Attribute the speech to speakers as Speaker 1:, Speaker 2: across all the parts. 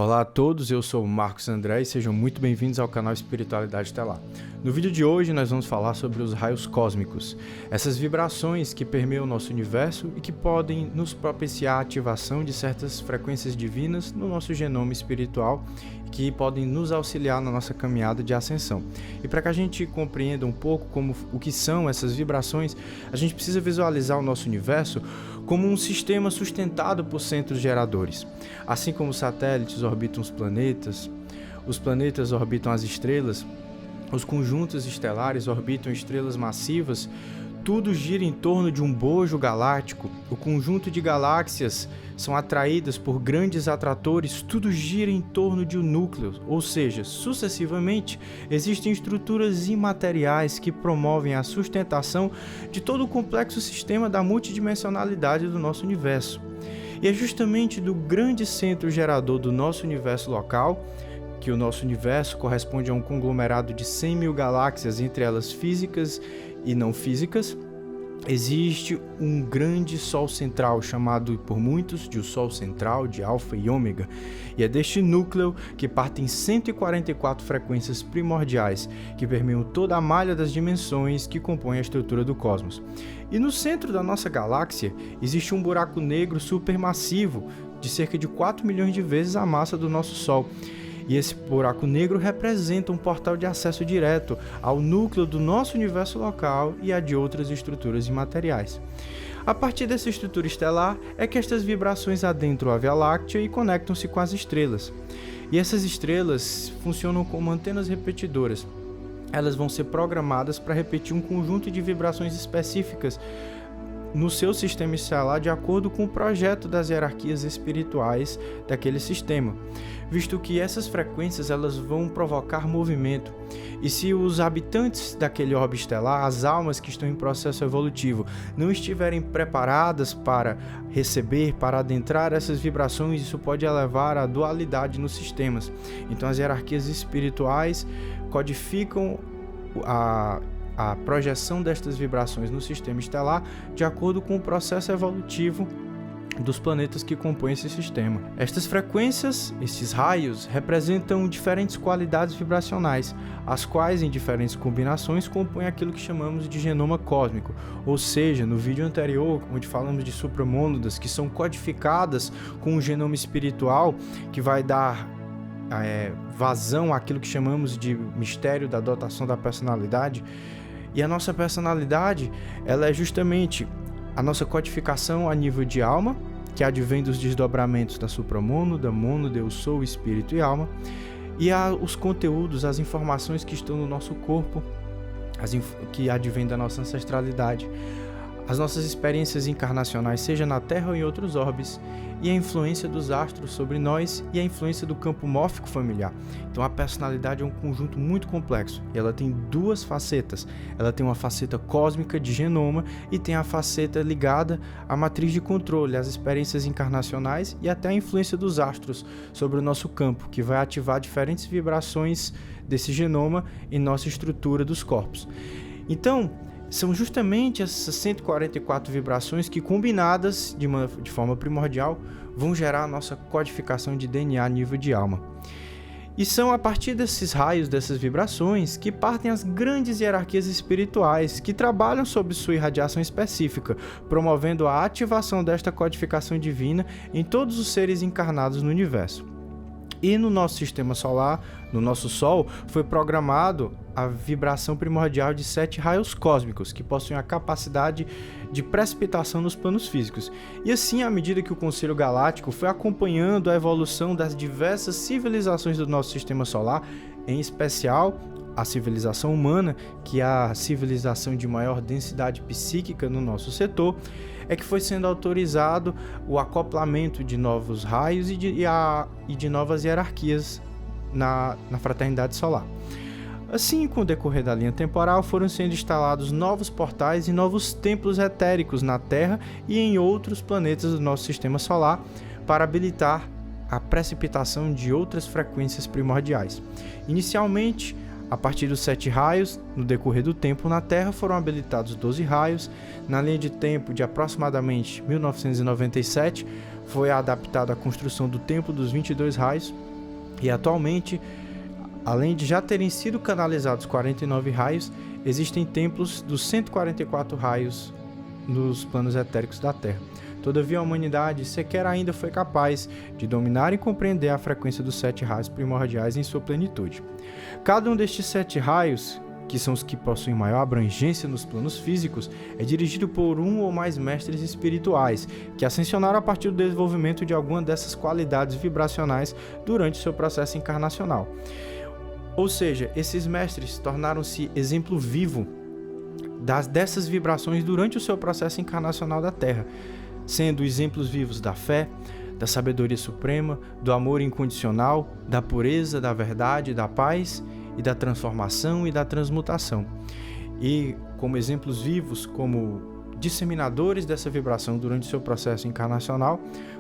Speaker 1: Olá a todos, eu sou o Marcos André e sejam muito bem-vindos ao canal Espiritualidade Estelar. No vídeo de hoje nós vamos falar sobre os raios cósmicos, essas vibrações que permeiam o nosso universo e que podem nos propiciar a ativação de certas frequências divinas no nosso genoma espiritual que podem nos auxiliar na nossa caminhada de ascensão. E para que a gente compreenda um pouco o que são essas vibrações, a gente precisa visualizar o nosso universo como um sistema sustentado por centros geradores. Assim como os satélites orbitam os planetas orbitam as estrelas, os conjuntos estelares orbitam estrelas massivas, tudo gira em torno de um bojo galáctico. O conjunto de galáxias são atraídas por grandes atratores, tudo gira em torno de um núcleo, ou seja, sucessivamente existem estruturas imateriais que promovem a sustentação de todo o complexo sistema da multidimensionalidade do nosso universo. E é justamente do grande centro gerador do nosso universo local, que o nosso universo corresponde a um conglomerado de 100 mil galáxias, entre elas físicas e não físicas, existe um grande Sol central, chamado por muitos de o Sol central, de Alfa e Ômega, e é deste núcleo que partem 144 frequências primordiais, que permeiam toda a malha das dimensões que compõem a estrutura do cosmos. E no centro da nossa galáxia existe um buraco negro supermassivo, de cerca de 4 milhões de vezes a massa do nosso Sol. E esse buraco negro representa um portal de acesso direto ao núcleo do nosso universo local e a de outras estruturas imateriais. A partir dessa estrutura estelar é que estas vibrações adentram a Via Láctea e conectam-se com as estrelas. E essas estrelas funcionam como antenas repetidoras. Elas vão ser programadas para repetir um conjunto de vibrações específicas no seu sistema estelar de acordo com o projeto das hierarquias espirituais daquele sistema, visto que essas frequências elas vão provocar movimento. E se os habitantes daquele orbe estelar, as almas que estão em processo evolutivo, não estiverem preparadas para receber, para adentrar essas vibrações, isso pode levar à dualidade nos sistemas. Então as hierarquias espirituais codificam a projeção destas vibrações no sistema estelar de acordo com o processo evolutivo dos planetas que compõem esse sistema. Estas frequências, esses raios, representam diferentes qualidades vibracionais, as quais em diferentes combinações compõem aquilo que chamamos de genoma cósmico, ou seja, no vídeo anterior, onde falamos de supramônadas que são codificadas com um genoma espiritual que vai dar vazão àquilo que chamamos de mistério da dotação da personalidade. E a nossa personalidade, ela é justamente a nossa codificação a nível de alma, que advém dos desdobramentos da supramônada, mônada, eu sou, espírito e alma, e os conteúdos, as informações que estão no nosso corpo, que advêm da nossa ancestralidade, as nossas experiências encarnacionais, seja na Terra ou em outros orbes, e a influência dos astros sobre nós e a influência do campo mórfico familiar. Então a personalidade é um conjunto muito complexo e ela tem duas facetas. Ela tem uma faceta cósmica de genoma e tem a faceta ligada à matriz de controle, às experiências encarnacionais e até a influência dos astros sobre o nosso campo, que vai ativar diferentes vibrações desse genoma em nossa estrutura dos corpos. Então, são justamente essas 144 vibrações que, combinadas de forma primordial, vão gerar a nossa codificação de DNA a nível de alma. E são a partir desses raios, dessas vibrações, que partem as grandes hierarquias espirituais que trabalham sob sua irradiação específica, promovendo a ativação desta codificação divina em todos os seres encarnados no universo. E no nosso sistema solar, no nosso Sol, foi programado a vibração primordial de 7 raios cósmicos, que possuem a capacidade de precipitação nos planos físicos. E assim, à medida que o Conselho Galáctico foi acompanhando a evolução das diversas civilizações do nosso sistema solar, em especial a civilização humana, que é a civilização de maior densidade psíquica no nosso setor, é que foi sendo autorizado o acoplamento de novos raios e de novas hierarquias na fraternidade solar. Assim, com o decorrer da linha temporal, foram sendo instalados novos portais e novos templos etéricos na Terra e em outros planetas do nosso sistema solar para habilitar a precipitação de outras frequências primordiais. Inicialmente, a partir dos 7 raios, no decorrer do tempo na Terra, foram habilitados 12 raios. Na linha de tempo de aproximadamente 1997, foi adaptada a construção do Templo dos 22 Raios. E atualmente, além de já terem sido canalizados 49 raios, existem templos dos 144 raios nos planos etéricos da Terra. Todavia, a humanidade sequer ainda foi capaz de dominar e compreender a frequência dos 7 raios primordiais em sua plenitude. Cada um destes 7 raios, que são os que possuem maior abrangência nos planos físicos, é dirigido por um ou mais mestres espirituais, que ascensionaram a partir do desenvolvimento de alguma dessas qualidades vibracionais durante seu processo encarnacional. Ou seja, esses mestres tornaram-se exemplo vivo dessas vibrações durante o seu processo encarnacional da Terra, sendo exemplos vivos da fé, da sabedoria suprema, do amor incondicional, da pureza, da verdade, da paz e da transformação e da transmutação. E como exemplos vivos, como disseminadores dessa vibração durante seu processo encarnacional,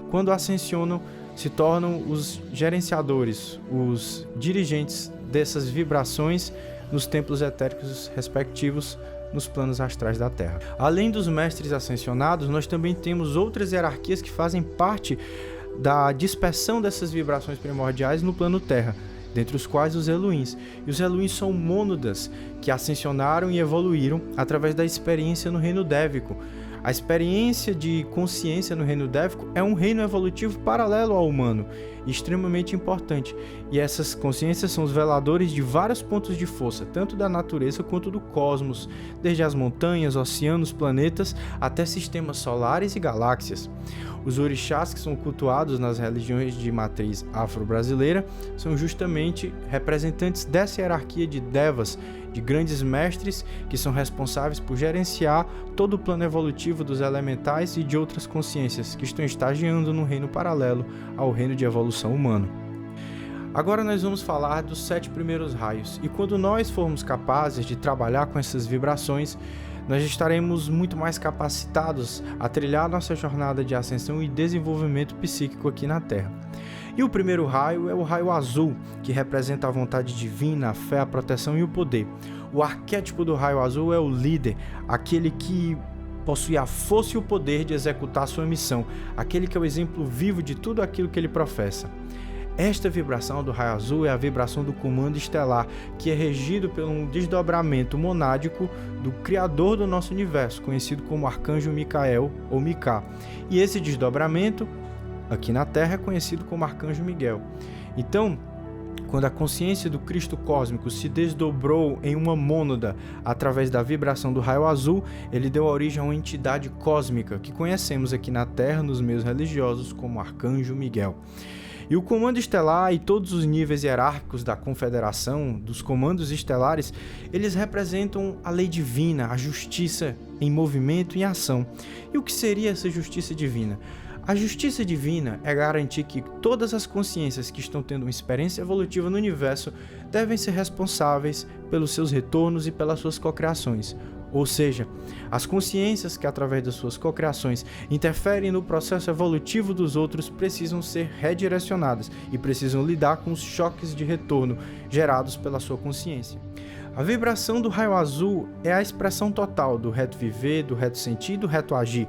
Speaker 1: quando ascensionam, se tornam os gerenciadores, os dirigentes dessas vibrações nos templos etéricos respectivos nos planos astrais da Terra. Além dos mestres ascensionados, nós também temos outras hierarquias que fazem parte da dispersão dessas vibrações primordiais no plano Terra, dentre os quais os Eluins. E os Eluins são mônadas que ascensionaram e evoluíram através da experiência no reino dévico. A experiência de consciência no reino dévico é um reino evolutivo paralelo ao humano, extremamente importante. E essas consciências são os veladores de vários pontos de força, tanto da natureza quanto do cosmos, desde as montanhas, oceanos, planetas, até sistemas solares e galáxias. Os orixás que são cultuados nas religiões de matriz afro-brasileira são justamente representantes dessa hierarquia de devas, de grandes mestres que são responsáveis por gerenciar todo o plano evolutivo dos elementais e de outras consciências que estão estagiando no reino paralelo ao reino de evolução humano. Agora nós vamos falar dos 7 primeiros raios, e quando nós formos capazes de trabalhar com essas vibrações, nós estaremos muito mais capacitados a trilhar nossa jornada de ascensão e desenvolvimento psíquico aqui na Terra. E o primeiro raio é o raio azul, que representa a vontade divina, a fé, a proteção e o poder. O arquétipo do raio azul é o líder, aquele que possui a força e o poder de executar sua missão, aquele que é o exemplo vivo de tudo aquilo que ele professa. Esta vibração do raio azul é a vibração do comando estelar, que é regido por um desdobramento monádico do Criador do nosso universo, conhecido como Arcanjo Micael ou Micá. E esse desdobramento, aqui na Terra, é conhecido como Arcanjo Miguel. Então, quando a consciência do Cristo cósmico se desdobrou em uma mônada através da vibração do raio azul, ele deu origem a uma entidade cósmica que conhecemos aqui na Terra nos meios religiosos como Arcanjo Miguel. E o comando estelar e todos os níveis hierárquicos da confederação, dos comandos estelares, eles representam a lei divina, a justiça em movimento e em ação. E o que seria essa justiça divina? A justiça divina é garantir que todas as consciências que estão tendo uma experiência evolutiva no universo devem ser responsáveis pelos seus retornos e pelas suas cocriações. Ou seja, as consciências que através das suas cocriações interferem no processo evolutivo dos outros precisam ser redirecionadas e precisam lidar com os choques de retorno gerados pela sua consciência. A vibração do raio azul é a expressão total do reto viver, do reto sentir e do reto agir,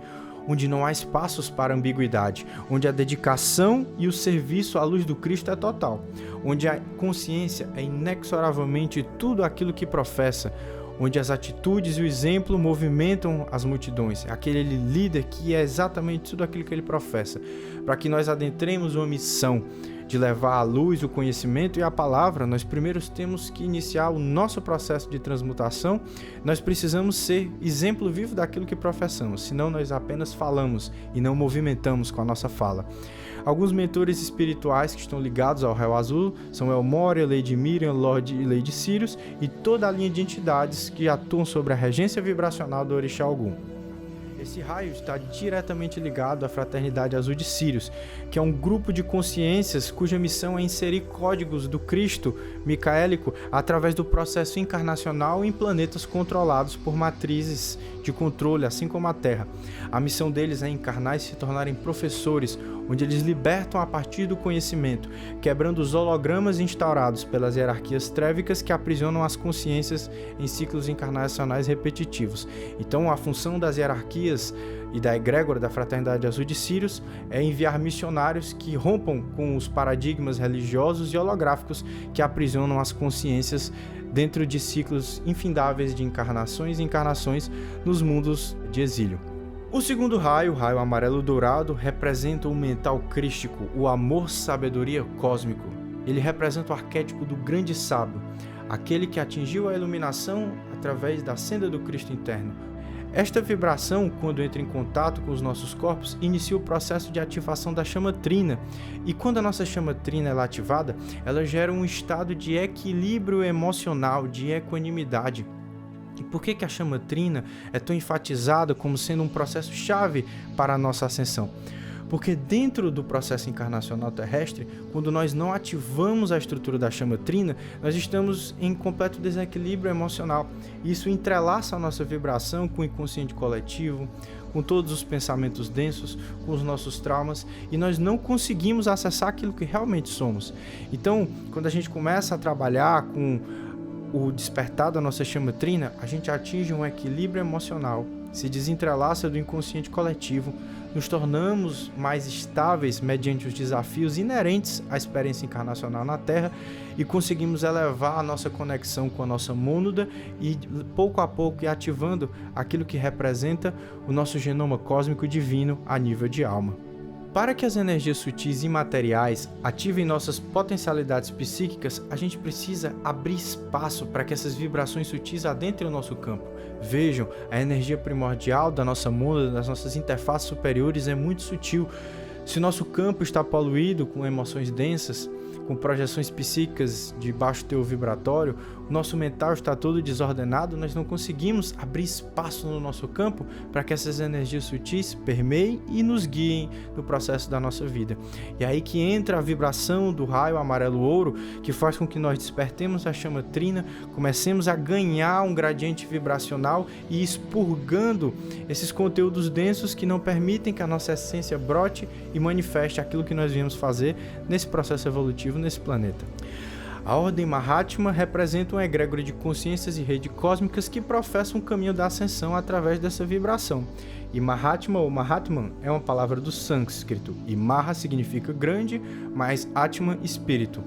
Speaker 1: onde não há espaços para ambiguidade, onde a dedicação e o serviço à luz do Cristo é total, onde a consciência é inexoravelmente tudo aquilo que professa, onde as atitudes e o exemplo movimentam as multidões, aquele líder que é exatamente tudo aquilo que ele professa, para que nós adentremos uma missão de levar a luz, o conhecimento e a palavra. Nós primeiro temos que iniciar o nosso processo de transmutação, nós precisamos ser exemplo vivo daquilo que professamos, senão nós apenas falamos e não movimentamos com a nossa fala. Alguns mentores espirituais que estão ligados ao raio azul são El Moria, Lady Miriam, Lord e Lady Sirius e toda a linha de entidades que atuam sobre a regência vibracional do Orixá Ogum. Esse raio está diretamente ligado à Fraternidade Azul de Sirius, que é um grupo de consciências cuja missão é inserir códigos do Cristo micaélico através do processo encarnacional em planetas controlados por matrizes de controle, assim como a Terra. A missão deles é encarnar e se tornarem professores, onde eles libertam a partir do conhecimento, quebrando os hologramas instaurados pelas hierarquias trévicas que aprisionam as consciências em ciclos encarnacionais repetitivos. Então, a função das hierarquias e da egrégora da Fraternidade Azul de Sirius é enviar missionários que rompam com os paradigmas religiosos e holográficos que aprisionam as consciências dentro de ciclos infindáveis de encarnações e encarnações nos mundos de exílio. O segundo raio, o raio amarelo-dourado, representa o mental crístico, o amor-sabedoria cósmico. Ele representa o arquétipo do grande sábio, aquele que atingiu a iluminação através da senda do Cristo interno. Esta vibração, quando entra em contato com os nossos corpos, inicia o processo de ativação da chama trina. E quando a nossa chama trina é ativada, ela gera um estado de equilíbrio emocional, de equanimidade. E por que a chama trina é tão enfatizada como sendo um processo chave para a nossa ascensão? Porque dentro do processo encarnacional terrestre, quando nós não ativamos a estrutura da chama trina, nós estamos em completo desequilíbrio emocional. Isso entrelaça a nossa vibração com o inconsciente coletivo, com todos os pensamentos densos, com os nossos traumas, e nós não conseguimos acessar aquilo que realmente somos. Então, quando a gente começa a trabalhar com o despertar da nossa chama trina, a gente atinge um equilíbrio emocional, se desentrelaça do inconsciente coletivo, nos tornamos mais estáveis mediante os desafios inerentes à experiência encarnacional na Terra e conseguimos elevar a nossa conexão com a nossa mônada e pouco a pouco ir ativando aquilo que representa o nosso genoma cósmico divino a nível de alma. Para que as energias sutis e imateriais ativem nossas potencialidades psíquicas, a gente precisa abrir espaço para que essas vibrações sutis adentrem o nosso campo. Vejam, a energia primordial da nossa mônada, das nossas interfaces superiores é muito sutil. Se o nosso campo está poluído com emoções densas, com projeções psíquicas de baixo teor vibratório, o nosso mental está todo desordenado, nós não conseguimos abrir espaço no nosso campo para que essas energias sutis permeiem e nos guiem no processo da nossa vida. E aí que entra a vibração do raio amarelo-ouro, que faz com que nós despertemos a chama trina, comecemos a ganhar um gradiente vibracional e expurgando esses conteúdos densos que não permitem que a nossa essência brote e manifeste aquilo que nós viemos fazer nesse processo evolutivo nesse planeta. A Ordem Mahatma representa uma egrégora de consciências e redes cósmicas que professam o caminho da ascensão através dessa vibração. E Mahatma ou Mahatman é uma palavra do sânscrito, e Maha significa grande, mais Atman, espírito.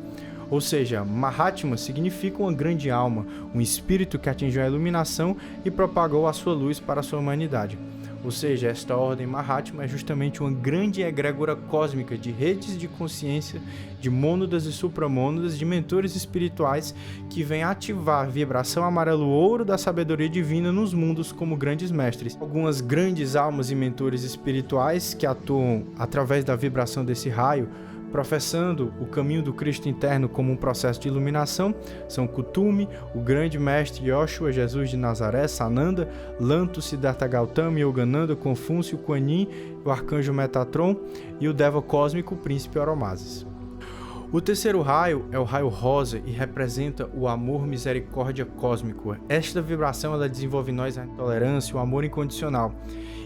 Speaker 1: Ou seja, Mahatma significa uma grande alma, um espírito que atingiu a iluminação e propagou a sua luz para a sua humanidade. Ou seja, esta ordem Mahatma é justamente uma grande egrégora cósmica de redes de consciência, de mônadas e supramônadas, de mentores espirituais que vêm ativar a vibração amarelo-ouro da sabedoria divina nos mundos como grandes mestres. Algumas grandes almas e mentores espirituais que atuam através da vibração desse raio, professando o caminho do Cristo interno como um processo de iluminação, são Kutumi, o grande mestre Yoshua, Jesus de Nazaré, Sananda, Lanto, Siddhartha Gautama, Yogananda, Confúcio, Kuan Yin, o arcanjo Metatron e o Deva cósmico, o príncipe Oromazes. O terceiro raio é o raio rosa e representa o amor misericórdia cósmico. Esta vibração ela desenvolve em nós a intolerância, o amor incondicional,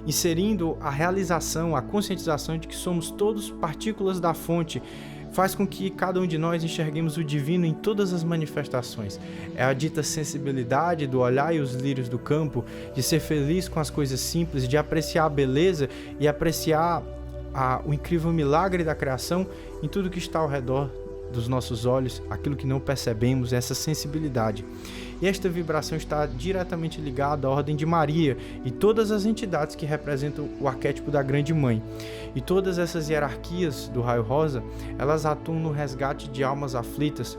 Speaker 1: inserindo a realização, a conscientização de que somos todos partículas da fonte, faz com que cada um de nós enxerguemos o divino em todas as manifestações. É a dita sensibilidade do olhar e os lírios do campo, de ser feliz com as coisas simples, de apreciar a beleza e apreciar o incrível milagre da criação em tudo que está ao redor dos nossos olhos, aquilo que não percebemos, essa sensibilidade. E esta vibração está diretamente ligada à Ordem de Maria e todas as entidades que representam o arquétipo da Grande Mãe. E todas essas hierarquias do raio rosa, elas atuam no resgate de almas aflitas,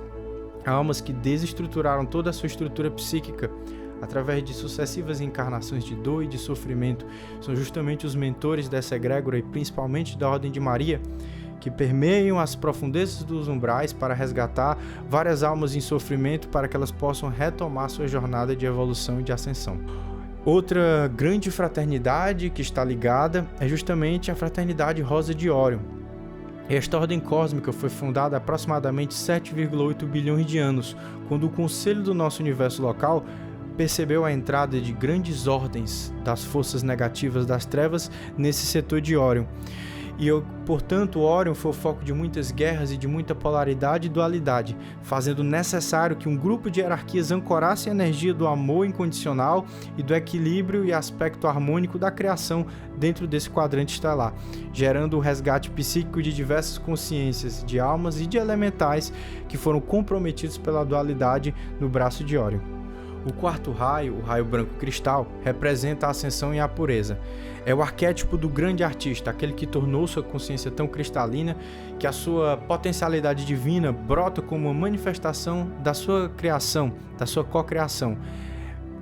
Speaker 1: almas que desestruturaram toda a sua estrutura psíquica através de sucessivas encarnações de dor e de sofrimento. São justamente os mentores dessa egrégora e principalmente da Ordem de Maria que permeiam as profundezas dos umbrais para resgatar várias almas em sofrimento para que elas possam retomar sua jornada de evolução e de ascensão. Outra grande fraternidade que está ligada é justamente a Fraternidade Rosa de Órion. Esta ordem cósmica foi fundada há aproximadamente 7,8 bilhões de anos, quando o Conselho do nosso Universo local percebeu a entrada de grandes ordens das forças negativas das trevas nesse setor de Órion. E, portanto, Órion foi o foco de muitas guerras e de muita polaridade e dualidade, fazendo necessário que um grupo de hierarquias ancorasse a energia do amor incondicional e do equilíbrio e aspecto harmônico da criação dentro desse quadrante estelar, gerando o resgate psíquico de diversas consciências, de almas e de elementais que foram comprometidos pela dualidade no braço de Órion. O quarto raio, o raio branco cristal, representa a ascensão e a pureza. É o arquétipo do grande artista, aquele que tornou sua consciência tão cristalina que a sua potencialidade divina brota como uma manifestação da sua criação, da sua cocriação.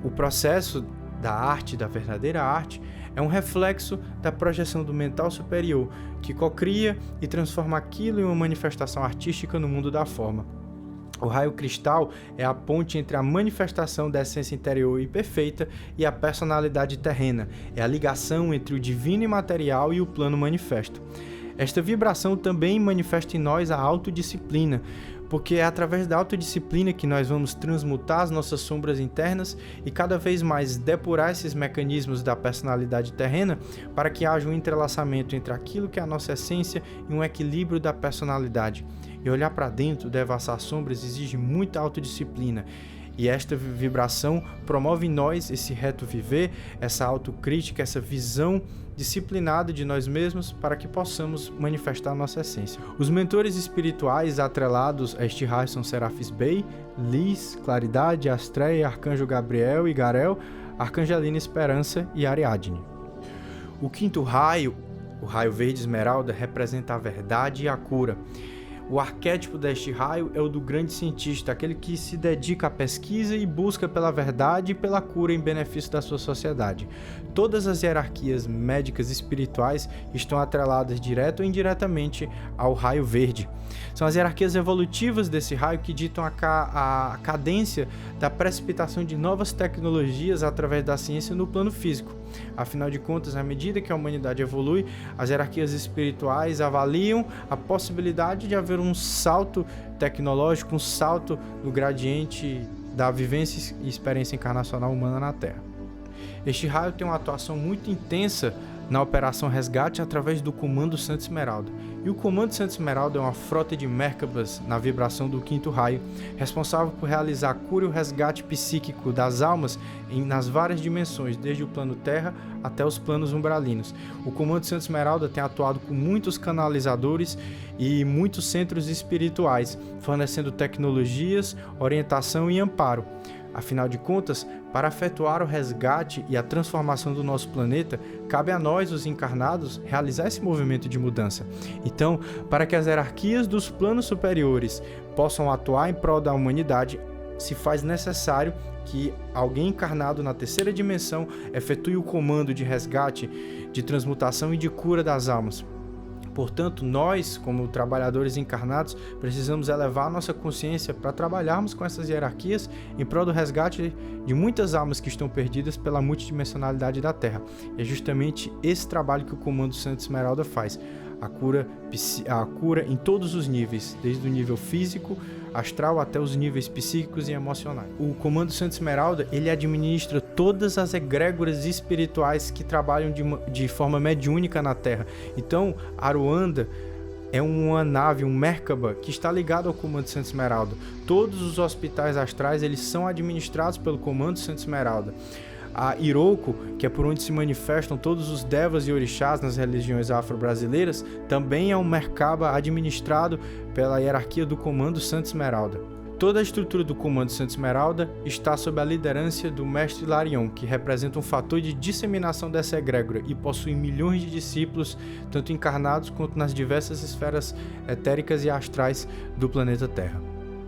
Speaker 1: O processo da arte, da verdadeira arte, é um reflexo da projeção do mental superior, que cocria e transforma aquilo em uma manifestação artística no mundo da forma. O raio cristal é a ponte entre a manifestação da essência interior e perfeita e a personalidade terrena. É a ligação entre o divino e material e o plano manifesto. Esta vibração também manifesta em nós a autodisciplina, porque é através da autodisciplina que nós vamos transmutar as nossas sombras internas e cada vez mais depurar esses mecanismos da personalidade terrena para que haja um entrelaçamento entre aquilo que é a nossa essência e um equilíbrio da personalidade. E olhar para dentro, devassar sombras, exige muita autodisciplina. E esta vibração promove em nós esse reto viver, essa autocrítica, essa visão disciplinada de nós mesmos para que possamos manifestar nossa essência. Os mentores espirituais atrelados a este raio são Serafis Bey, Liz, Claridade, Astreia, Arcanjo Gabriel e Garel, Arcangelina Esperança e Ariadne. O quinto raio, o raio verde esmeralda, representa a verdade e a cura. O arquétipo deste raio é o do grande cientista, aquele que se dedica à pesquisa e busca pela verdade e pela cura em benefício da sua sociedade. Todas as hierarquias médicas e espirituais estão atreladas direto ou indiretamente ao raio verde. São as hierarquias evolutivas desse raio que ditam a cadência da precipitação de novas tecnologias através da ciência no plano físico. Afinal de contas, à medida que a humanidade evolui, as hierarquias espirituais avaliam a possibilidade de haver um salto tecnológico, um salto no gradiente da vivência e experiência encarnacional humana na Terra. Este raio tem uma atuação muito intensa na Operação Resgate através do Comando Santa Esmeralda. E o Comando Santa Esmeralda é uma frota de Merkabas na vibração do quinto raio, responsável por realizar a cura e o resgate psíquico das almas nas várias dimensões, desde o plano Terra até os planos umbralinos. O Comando Santa Esmeralda tem atuado com muitos canalizadores e muitos centros espirituais, fornecendo tecnologias, orientação e amparo. Afinal de contas, para efetuar o resgate e a transformação do nosso planeta, cabe a nós, os encarnados, realizar esse movimento de mudança. Então, para que as hierarquias dos planos superiores possam atuar em prol da humanidade, se faz necessário que alguém encarnado na terceira dimensão efetue o comando de resgate, de transmutação e de cura das almas. Portanto, nós, como trabalhadores encarnados, precisamos elevar a nossa consciência para trabalharmos com essas hierarquias em prol do resgate de muitas almas que estão perdidas pela multidimensionalidade da Terra. E é justamente esse trabalho que o Comando Santa Esmeralda faz. A cura em todos os níveis, desde o nível físico, astral, até os níveis psíquicos e emocionais. O Comando Santa Esmeralda, ele administra todas as egrégoras espirituais que trabalham de forma mediúnica na Terra. Então, Aruanda é uma nave, um Merkaba, que está ligado ao Comando Santa Esmeralda. Todos os hospitais astrais, eles são administrados pelo Comando Santa Esmeralda. A Iroko, que é por onde se manifestam todos os devas e orixás nas religiões afro-brasileiras, também é um Merkaba administrado pela hierarquia do Comando Santa Esmeralda. Toda a estrutura do Comando Santa Esmeralda está sob a liderança do Mestre Larion, que representa um fator de disseminação dessa egrégora e possui milhões de discípulos, tanto encarnados quanto nas diversas esferas etéricas e astrais do planeta Terra.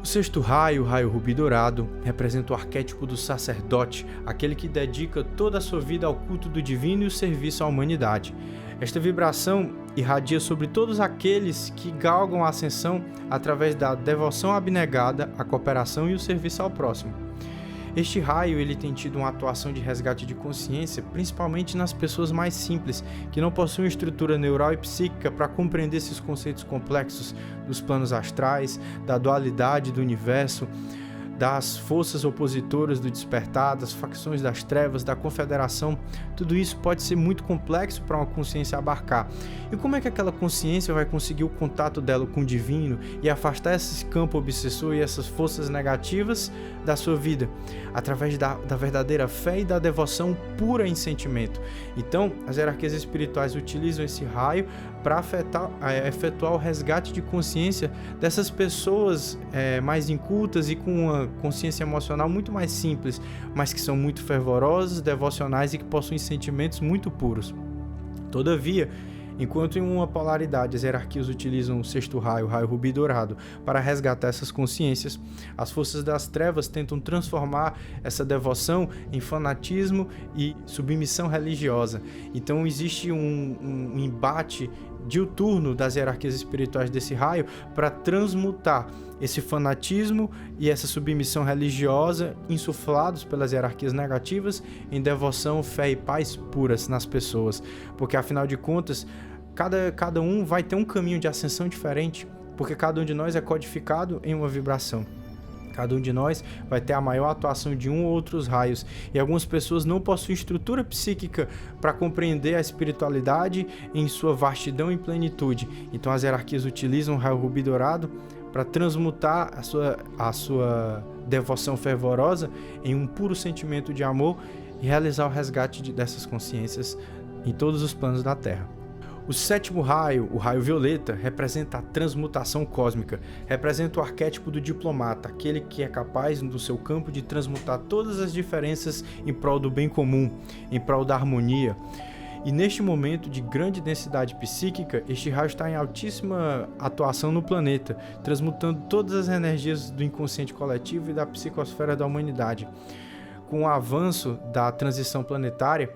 Speaker 1: O sexto raio, o raio rubi dourado, representa o arquétipo do sacerdote, aquele que dedica toda a sua vida ao culto do divino e o serviço à humanidade. Esta vibração irradia sobre todos aqueles que galgam a ascensão através da devoção abnegada, a cooperação e o serviço ao próximo. Este raio ele tem tido uma atuação de resgate de consciência, principalmente nas pessoas mais simples, que não possuem estrutura neural e psíquica para compreender esses conceitos complexos dos planos astrais, da dualidade do universo, das forças opositoras do despertar, das facções das trevas, da confederação, tudo isso pode ser muito complexo para uma consciência abarcar. E como é que aquela consciência vai conseguir o contato dela com o divino e afastar esse campo obsessor e essas forças negativas da sua vida? Através da verdadeira fé e da devoção pura em sentimento. Então, as hierarquias espirituais utilizam esse raio para efetuar o resgate de consciência dessas pessoas mais incultas e com uma consciência emocional muito mais simples, mas que são muito fervorosas, devocionais e que possuem sentimentos muito puros. Todavia, enquanto em uma polaridade as hierarquias utilizam o sexto raio, o raio rubi dourado, para resgatar essas consciências, as forças das trevas tentam transformar essa devoção em fanatismo e submissão religiosa. Então existe um embate diuturno das hierarquias espirituais desse raio para transmutar esse fanatismo e essa submissão religiosa insuflados pelas hierarquias negativas em devoção, fé e paz puras nas pessoas, porque afinal de contas cada um vai ter um caminho de ascensão diferente, porque cada um de nós é codificado em uma vibração. Cada um de nós vai ter a maior atuação de um ou outros raios. E algumas pessoas não possuem estrutura psíquica para compreender a espiritualidade em sua vastidão e plenitude. Então as hierarquias utilizam o raio rubi dourado para transmutar a sua devoção fervorosa em um puro sentimento de amor e realizar o resgate dessas consciências em todos os planos da Terra. O sétimo raio, o raio violeta, representa a transmutação cósmica, representa o arquétipo do diplomata, aquele que é capaz no seu campo de transmutar todas as diferenças em prol do bem comum, em prol da harmonia. E neste momento de grande densidade psíquica, este raio está em altíssima atuação no planeta, transmutando todas as energias do inconsciente coletivo e da psicosfera da humanidade. Com o avanço da transição planetária,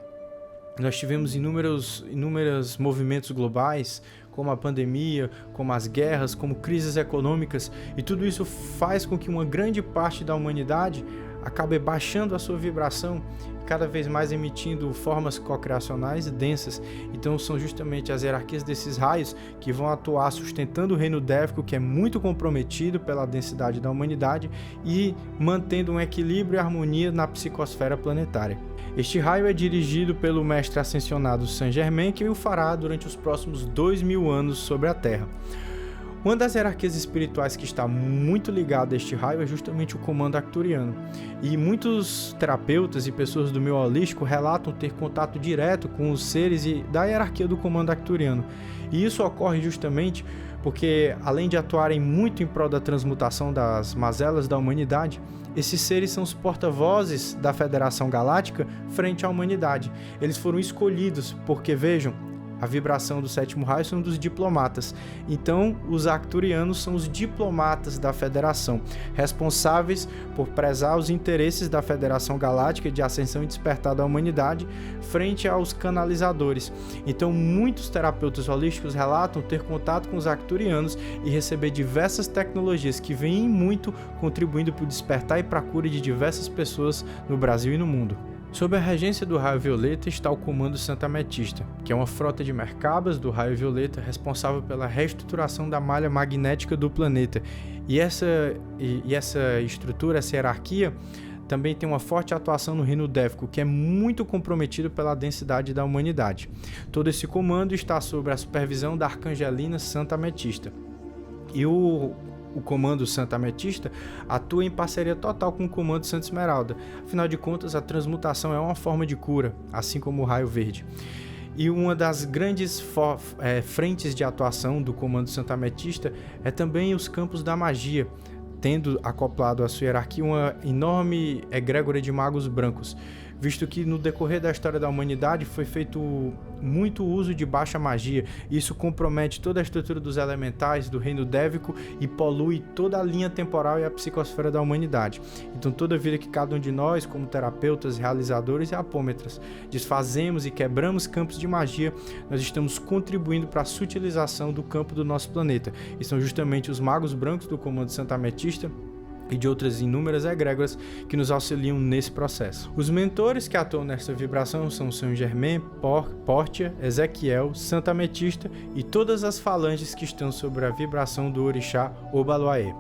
Speaker 1: nós tivemos inúmeros movimentos globais, como a pandemia, como as guerras, como crises econômicas, e tudo isso faz com que uma grande parte da humanidade acabe baixando a sua vibração, cada vez mais emitindo formas cocriacionais e densas. Então são justamente as hierarquias desses raios que vão atuar sustentando o reino dévico, que é muito comprometido pela densidade da humanidade, e mantendo um equilíbrio e harmonia na psicosfera planetária. Este raio é dirigido pelo mestre ascensionado Saint Germain, que o fará durante os próximos 2000 anos sobre a Terra. Uma das hierarquias espirituais que está muito ligada a este raio é justamente o comando arcturiano. E muitos terapeutas e pessoas do meio holístico relatam ter contato direto com os seres da hierarquia do comando arcturiano. E isso ocorre justamente porque, além de atuarem muito em prol da transmutação das mazelas da humanidade, esses seres são os porta-vozes da Federação Galáctica frente à humanidade. Eles foram escolhidos porque, vejam, a vibração do sétimo raio são dos diplomatas. Então, os arcturianos são os diplomatas da Federação, responsáveis por prezar os interesses da Federação Galáctica de ascensão e despertar da humanidade frente aos canalizadores. Então, muitos terapeutas holísticos relatam ter contato com os arcturianos e receber diversas tecnologias que vêm muito contribuindo para o despertar e para a cura de diversas pessoas no Brasil e no mundo. Sob a regência do raio violeta está o Comando Santo Ametista, que é uma frota de merkabas do raio violeta responsável pela reestruturação da malha magnética do planeta. E essa estrutura, essa hierarquia, também tem uma forte atuação no reino dévico, que é muito comprometido pela densidade da humanidade. Todo esse comando está sob a supervisão da Arcangelina Santa Ametista. E o Comando Santa Ametista atua em parceria total com o Comando Santa Esmeralda. Afinal de contas, a transmutação é uma forma de cura, assim como o raio verde. E uma das grandes frentes de atuação do Comando Santa Ametista é também os campos da magia, tendo acoplado à sua hierarquia uma enorme egrégora de magos brancos, visto que no decorrer da história da humanidade foi feito muito uso de baixa magia. Isso compromete toda a estrutura dos elementais do reino dévico e polui toda a linha temporal e a psicosfera da humanidade. Então toda vida que cada um de nós, como terapeutas, realizadores e apômetras, desfazemos e quebramos campos de magia, nós estamos contribuindo para a sutilização do campo do nosso planeta. E são justamente os magos brancos do Comando Santa Ametista e de outras inúmeras egrégoras que nos auxiliam nesse processo. Os mentores que atuam nessa vibração são Saint Germain, Portia, Ezequiel, Santa Ametista e todas as falanges que estão sobre a vibração do orixá Obaloaê.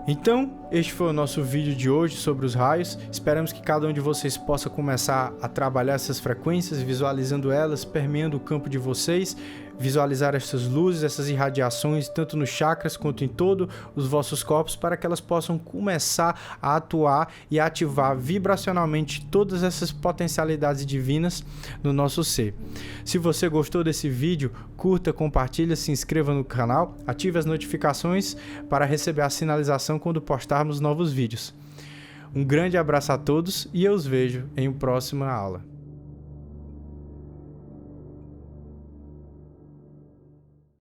Speaker 1: Então, este foi o nosso vídeo de hoje sobre os raios. Esperamos que cada um de vocês possa começar a trabalhar essas frequências, visualizando elas, permeando o campo de vocês, visualizar essas luzes, essas irradiações, tanto nos chakras quanto em todos os vossos corpos, para que elas possam começar a atuar e ativar vibracionalmente todas essas potencialidades divinas no nosso ser. Se você gostou desse vídeo, curta, compartilha, se inscreva no canal, ative as notificações para receber a sinalização quando postarmos novos vídeos. Um grande abraço a todos e eu os vejo em uma próxima aula.